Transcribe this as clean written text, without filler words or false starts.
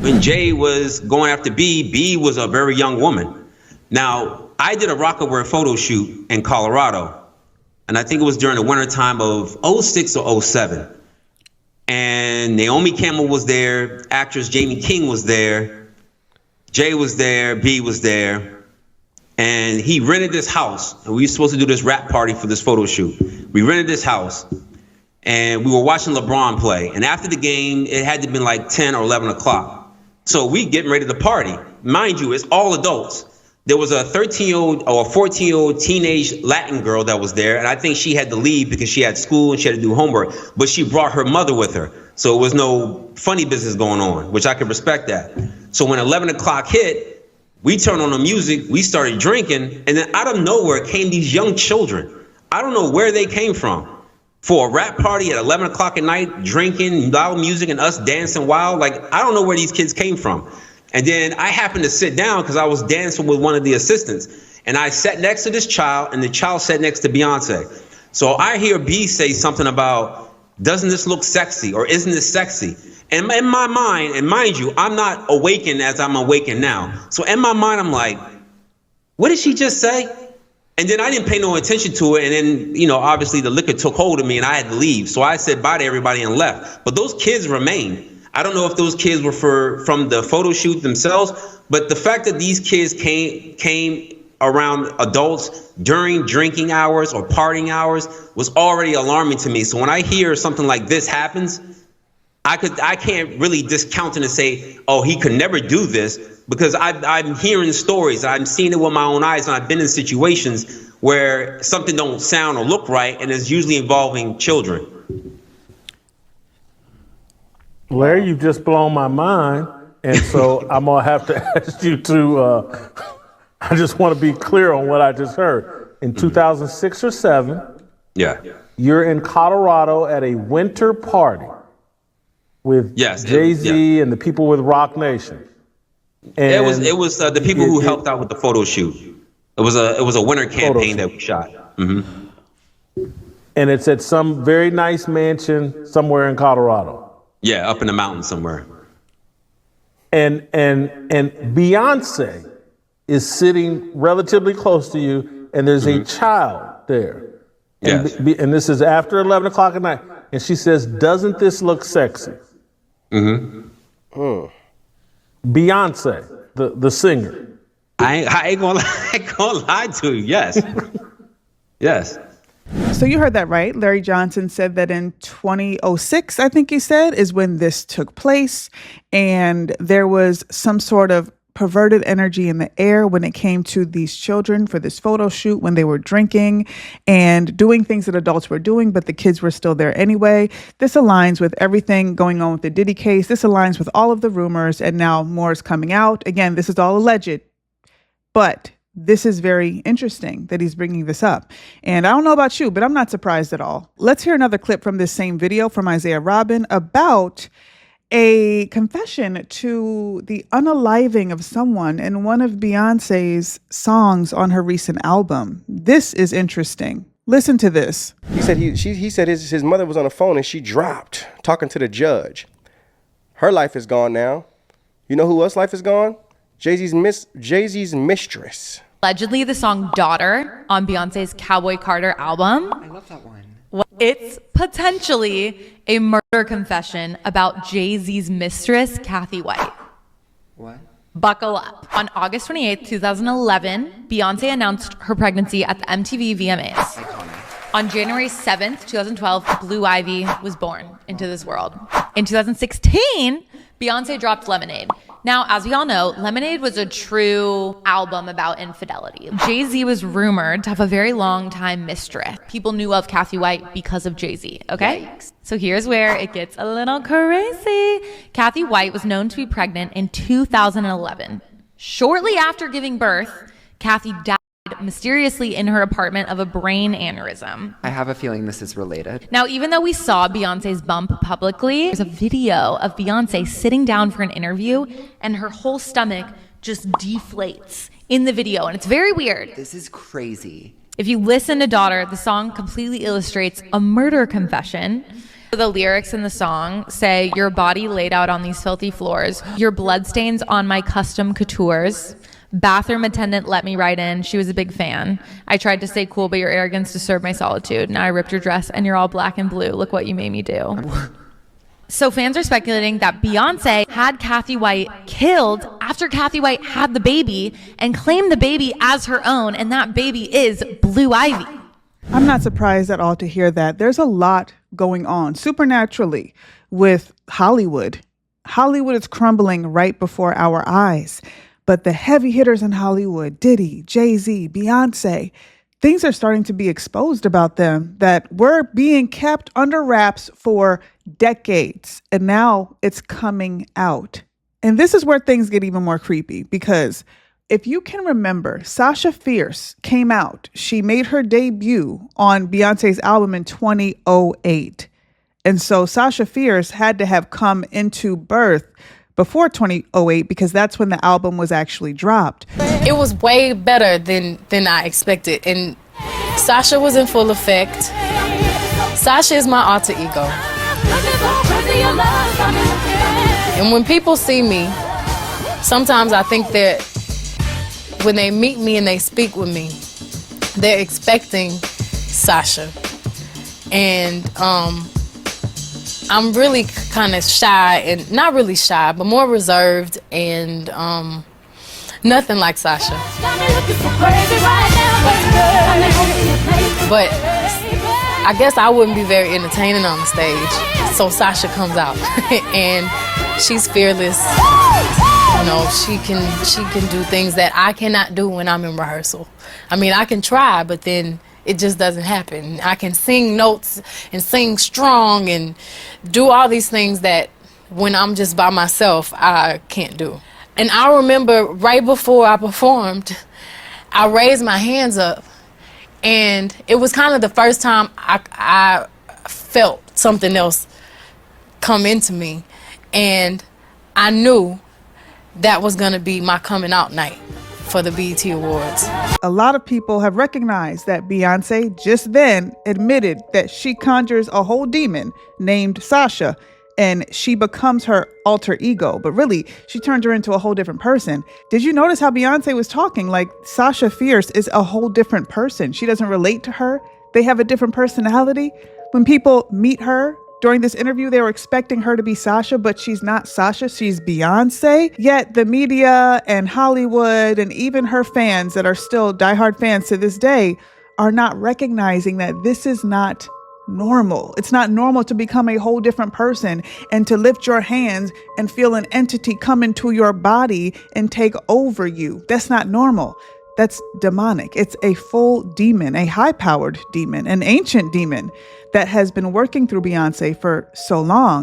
when Jay was going after B was a very young woman. Now, I did a Rockaware photo shoot in Colorado, and I think it was during the winter time of 06 or 07. And Naomi Campbell was there, actress Jamie King was there, Jay was there, B was there, and he rented this house. And we were supposed to do this rap party for this photo shoot. We rented this house, and we were watching LeBron play. And after the game, it had to be like 10 or 11 o'clock. So we getting ready to party. Mind you, it's all adults. There was a 13-year-old or a 14-year-old teenage Latin girl that was there, and I think she had to leave because she had school and she had to do homework, but she brought her mother with her. So it was no funny business going on, which I could respect that. So when 11 o'clock hit, we turned on the music, we started drinking, and then out of nowhere came these young children. I don't know where they came from. For a rap party at 11 o'clock at night, drinking, loud music, and us dancing wild, like, I don't know where these kids came from. And then I happened to sit down because I was dancing with one of the assistants. And I sat next to this child, and the child sat next to Beyonce. So I hear B say something about, doesn't this look sexy, or isn't this sexy? And in my mind, and mind you, I'm not awakened as I'm awakened now. So in my mind, I'm like, what did she just say? And then I didn't pay no attention to it. And then, you know, obviously the liquor took hold of me and I had to leave. So I said bye to everybody and left. But those kids remained. I don't know if those kids were from the photo shoot themselves, but the fact that these kids came around adults during drinking hours or partying hours was already alarming to me. So when I hear something like this happens, I can't really discount it and say, oh, he could never do this, because I'm hearing stories, I'm seeing it with my own eyes, and I've been in situations where something don't sound or look right, and it's usually involving children. Larry, you've just blown my mind, and so I'm gonna have to ask you to. I just want to be clear on what I just heard. In 2006 or 7, you're in Colorado at a winter party with Jay-Z and the people with Rock Nation. And it was the people who helped out with the photo shoot. It was a winter campaign that we shot. Mm-hmm. And it's at some very nice mansion somewhere in Colorado. Yeah, up in the mountains somewhere. And Beyonce is sitting relatively close to you, and there's a child there. And this is after 11 o'clock at night. And she says, doesn't this look sexy? Beyonce, the singer. I ain't gonna lie to you. Yes. Yes. So you heard that right. Larry Johnson said that in 2006, I think he said, is when this took place. And there was some sort of perverted energy in the air when it came to these children for this photo shoot, when they were drinking and doing things that adults were doing, but the kids were still there anyway. This aligns with everything going on with the Diddy case. This aligns with all of the rumors, and now more is coming out. Again, this is all alleged, but this is very interesting that he's bringing this up. And I don't know about you, but I'm not surprised at all. Let's hear another clip from this same video from Isaiah Robin about a confession to the unaliving of someone in one of Beyonce's songs on her recent album. This is interesting. Listen to this. He said his mother was on the phone and she dropped talking to the judge. Her life is gone now. You know who else's life is gone? Jay-Z's mistress. Allegedly, the song Daughter on Beyonce's Cowboy Carter album. I love that one. It's potentially a murder confession about Jay-Z's mistress, Kathy White. What? Buckle up. On August 28th, 2011, Beyonce announced her pregnancy at the MTV VMAs. Iconic. On January 7th, 2012, Blue Ivy was born into this world. In 2016, Beyonce dropped Lemonade. Now, as we all know, Lemonade was a true album about infidelity. Jay-Z was rumored to have a very long time mistress. People knew of Kathy White because of Jay-Z, okay? Yikes. So here's where it gets a little crazy. Kathy White was known to be pregnant in 2011. Shortly after giving birth, Kathy died mysteriously in her apartment of a brain aneurysm. I have a feeling this is related. Now, even though we saw Beyonce's bump publicly, there's a video of Beyonce sitting down for an interview and her whole stomach just deflates in the video, and it's very weird. This is crazy. If you listen to Daughter, the song completely illustrates a murder confession. The lyrics in the song say, your body laid out on these filthy floors, your bloodstains on my custom coutures. Bathroom attendant let me right in. She was a big fan. I tried to stay cool, but your arrogance disturbed my solitude. Now I ripped your dress and you're all black and blue. Look what you made me do. So fans are speculating that Beyoncé had Kathy White killed after Kathy White had the baby and claimed the baby as her own, and that baby is Blue Ivy. I'm not surprised at all to hear that. There's a lot going on supernaturally with Hollywood. Hollywood is crumbling right before our eyes. But the heavy hitters in Hollywood, Diddy, Jay-Z, Beyoncé, things are starting to be exposed about them that were being kept under wraps for decades. And now it's coming out. And this is where things get even more creepy, because if you can remember, Sasha Fierce came out. She made her debut on Beyonce's album in 2008. And so Sasha Fierce had to have come into birth before 2008 because that's when the album was actually dropped. It was way better than I expected. And Sasha was in full effect. Sasha is my alter ego. And when people see me, sometimes I think that when they meet me and they speak with me, they're expecting Sasha. And I'm really kind of shy, and not really shy, but more reserved, and nothing like Sasha. But I guess I wouldn't be very entertaining on the stage, so Sasha comes out, and she's fearless. You know, she can do things that I cannot do when I'm in rehearsal. I mean, I can try, but then it just doesn't happen. I can sing notes and sing strong and do all these things that when I'm just by myself, I can't do. And I remember right before I performed, I raised my hands up, and it was kind of the first time I felt something else come into me. And I knew that was gonna be my coming out night for the BET Awards. A lot of people have recognized that Beyoncé just then admitted that she conjures a whole demon named Sasha, and she becomes her alter ego. But really, she turned her into a whole different person. Did you notice how Beyoncé was talking? Like, Sasha Fierce is a whole different person. She doesn't relate to her. They have a different personality. When people meet her during this interview, they were expecting her to be Sasha, but she's not Sasha, she's Beyoncé. Yet the media and Hollywood and even her fans that are still diehard fans to this day are not recognizing that this is not normal. It's not normal to become a whole different person and to lift your hands and feel an entity come into your body and take over you. That's not normal. That's demonic. It's a full demon, a high-powered demon, an ancient demon that has been working through Beyoncé for so long.